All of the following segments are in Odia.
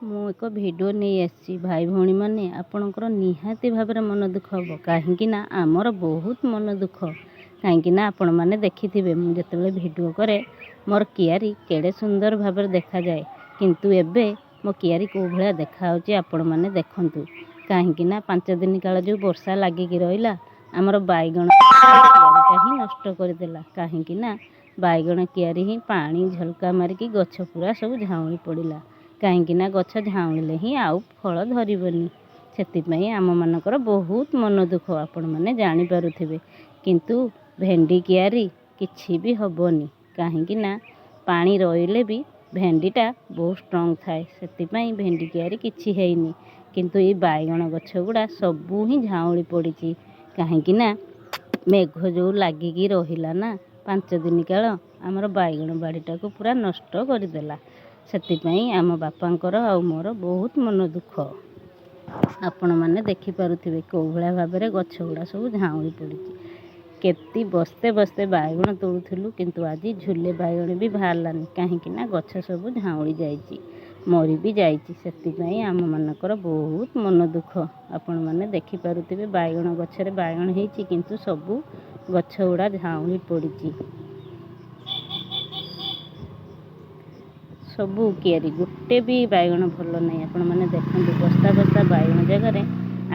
ମୁଁ ଏକ ଭିଡ଼ିଓ ନେଇ ଆସିଛି ଭାଇ ଭଉଣୀମାନେ, ଆପଣଙ୍କର ନିହାତି ଭାବରେ ମନ ଦୁଃଖ ହେବ। କାହିଁକି ନା ଆମର ବହୁତ ମନ ଦୁଃଖ। କାହିଁକି ନା ଆପଣମାନେ ଦେଖିଥିବେ ମୁଁ ଯେତେବେଳେ ଭିଡ଼ିଓ କରେ ମୋର କିଆରୀ କେଡ଼େ ସୁନ୍ଦର ଭାବରେ ଦେଖାଯାଏ, କିନ୍ତୁ ଏବେ ମୋ କିଆରୀ କେଉଁ ଭଳିଆ ଦେଖାହେଉଛି ଆପଣମାନେ ଦେଖନ୍ତୁ। କାହିଁକି ନା 5 ଦିନ କାଳ ଯେଉଁ ବର୍ଷା ଲାଗିକି ରହିଲା ଆମର ବାଇଗଣ କିଆରୀଟା ହିଁ ନଷ୍ଟ କରିଦେଲା। କାହିଁକି ନା ବାଇଗଣ କିଆରୀ ହିଁ ପାଣି ଝଲକା ମାରିକି ଗଛ ପୁରା ସବୁ ଝାଉଁଳି ପଡ଼ିଲା। କାହିଁକି ନା ଗଛ ଝାଉଁଳିଲେ ହିଁ ଆଉ ଫଳ ଧରିବନି। ସେଥିପାଇଁ ଆମମାନଙ୍କର ବହୁତ ମନ ଦୁଃଖ, ଆପଣମାନେ ଜାଣିପାରୁଥିବେ। କିନ୍ତୁ ଭେଣ୍ଡି କିଆରୀ କିଛି ବି ହେବନି। କାହିଁକି ନା ପାଣି ରହିଲେ ବି ଭେଣ୍ଡିଟା ବହୁତ ଷ୍ଟ୍ରଙ୍ଗ ଥାଏ। ସେଥିପାଇଁ ଭେଣ୍ଡି କିଆରୀ କିଛି ହେଇନି। କିନ୍ତୁ ଏଇ ବାଇଗଣ ଗଛ ଗୁଡ଼ା ସବୁ ହିଁ ଝାଉଁଳି ପଡ଼ିଛି। କାହିଁକି ନା ମେଘ ଯେଉଁ ଲାଗିକି ରହିଲା ନା 5 ଦିନ କାଳ ଆମର ବାଇଗଣ ବାଡ଼ିଟାକୁ ପୁରା ନଷ୍ଟ କରିଦେଲା। ସେଥିପାଇଁ ଆମ ବାପାଙ୍କର ଆଉ ମୋର ବହୁତ ମନ ଦୁଃଖ। ଆପଣମାନେ ଦେଖିପାରୁଥିବେ କେଉଁ ଭଳିଆ ଭାବରେ ଗଛ ଗୁଡ଼ା ସବୁ ଝାଉଁଳି ପଡ଼ିଛି। କେତେ ବସ୍ତେ ବସ୍ତେ ବାଇଗଣ ତୋଳୁଥିଲୁ, କିନ୍ତୁ ଆଜି ଝୁଲେ ବାଇଗଣ ବି ବାହାରିଲାନି। କାହିଁକି ନା ଗଛ ସବୁ ଝାଉଁଳି ଯାଇଛି, ମରି ବି ଯାଇଛି। ସେଥିପାଇଁ ଆମମାନଙ୍କର ବହୁତ ମନ ଦୁଃଖ। ଆପଣମାନେ ଦେଖିପାରୁଥିବେ ବାଇଗଣ ଗଛରେ ବାଇଗଣ ହେଇଛି, କିନ୍ତୁ ସବୁ ଗଛ ଗୁଡ଼ା ଝାଉଁଳି ପଡ଼ିଛି। ସବୁ କିଆରୀ ଗୋଟେ ବି ବାଇଗଣ ଭଲ ନାହିଁ। ଆପଣମାନେ ଦେଖନ୍ତୁ ବସ୍ତା ବସ୍ତା ବାଇଗଣ ଜାଗାରେ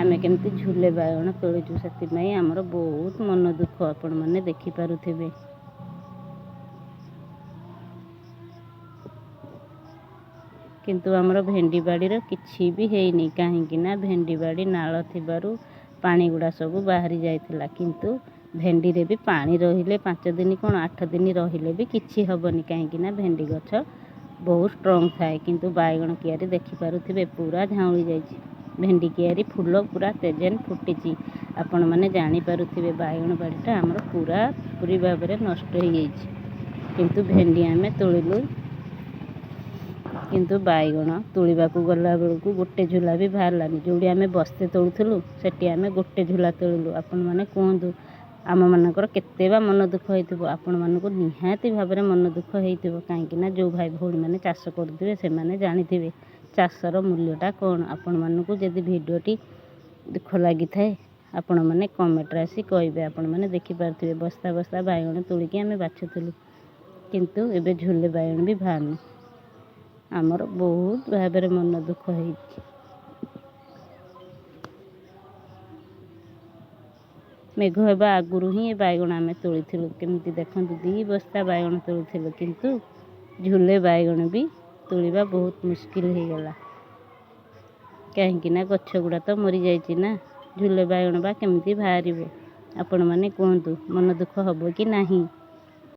ଆମେ କେମିତି ଝୁଲେ ବାଇଗଣ ତୋଳିଛୁ। ସେଥିପାଇଁ ଆମର ବହୁତ ମନ ଦୁଃଖ, ଆପଣମାନେ ଦେଖିପାରୁଥିବେ। କିନ୍ତୁ ଆମର ଭେଣ୍ଡି ବାଡ଼ିର କିଛି ବି ହେଇନି। କାହିଁକି ନା ଭେଣ୍ଡି ବାଡ଼ି ନାଳ ଥିବାରୁ ପାଣି ଗୁଡ଼ା ସବୁ ବାହାରି ଯାଇଥିଲା। କିନ୍ତୁ ଭେଣ୍ଡିରେ ବି ପାଣି ରହିଲେ 5 ଦିନ କ'ଣ 8 ଦିନ ରହିଲେ ବି କିଛି ହେବନି। କାହିଁକି ନା ଭେଣ୍ଡି ଗଛ ବହୁତ ଷ୍ଟ୍ରଙ୍ଗ ଥାଏ। କିନ୍ତୁ ବାଇଗଣ କିଆରୀ ଦେଖିପାରୁଥିବେ ପୁରା ଝାଉଁଳି ଯାଇଛି। ଭେଣ୍ଡି କିଆରୀ ଫୁଲ ପୁରା ତେଜେନ୍ ଫୁଟିଛି। ଆପଣମାନେ ଜାଣିପାରୁଥିବେ ବାଇଗଣ ବାଡ଼ିଟା ଆମର ପୁରୀ ଭାବରେ ନଷ୍ଟ ହେଇଯାଇଛି। କିନ୍ତୁ ଭେଣ୍ଡି ଆମେ ତୋଳିଲୁ, କିନ୍ତୁ ବାଇଗଣ ତୋଳିବାକୁ ଗଲା ବେଳକୁ ଗୋଟେ ଝୁଲା ବି ବାହାରିଲାନି। ଯେଉଁଠି ଆମେ ବସ୍ତେ ତୋଳୁଥିଲୁ ସେଠି ଆମେ ଗୋଟେ ଝୁଲା ତୋଳିଲୁ। ଆପଣମାନେ କୁହନ୍ତୁ ଆମମାନଙ୍କର କେତେ ବା ମନ ଦୁଃଖ ହେଇଥିବ। ଆପଣମାନଙ୍କୁ ନିହାତି ଭାବରେ ମନ ଦୁଃଖ ହେଇଥିବ। କାହିଁକି ନା ଯେଉଁ ଭାଇ ଭଉଣୀମାନେ ଚାଷ କରୁଥିବେ ସେମାନେ ଜାଣିଥିବେ ଚାଷର ମୂଲ୍ୟଟା କ'ଣ। ଆପଣମାନଙ୍କୁ ଯଦି ଭିଡ଼ିଓଟି ଦୁଃଖ ଲାଗିଥାଏ ଆପଣମାନେ କମେଣ୍ଟରେ ଆସି କହିବେ। ଆପଣମାନେ ଦେଖିପାରୁଥିବେ ବସ୍ତା ବସ୍ତା ବାଇଗଣ ତୋଳିକି ଆମେ ବାଛୁଥିଲୁ, କିନ୍ତୁ ଏବେ ଝୁଲେ ବାଇଗଣ ବି ବାହାରୁନି। ଆମର ବହୁତ ଭାବରେ ମନ ଦୁଃଖ ହେଇଛି। ମେଘ ହେବା ଆଗରୁ ହିଁ ଏ ବାଇଗଣ ଆମେ ତୋଳିଥିଲୁ। କେମିତି ଦେଖନ୍ତୁ 2 ବସ୍ତା ବାଇଗଣ ତୋଳିଥିଲୁ, କିନ୍ତୁ ଝୁଲେ ବାଇଗଣ ବି ତୋଳିବା ବହୁତ ମୁସ୍କିଲ ହେଇଗଲା। କାହିଁକି ନା ଗଛ ଗୁଡ଼ା ତ ମରିଯାଇଛି ନା, ଝୁଲେ ବାଇଗଣ ବା କେମିତି ବାହାରିବ। ଆପଣମାନେ କୁହନ୍ତୁ ମନ ଦୁଃଖ ହେବ କି ନାହିଁ।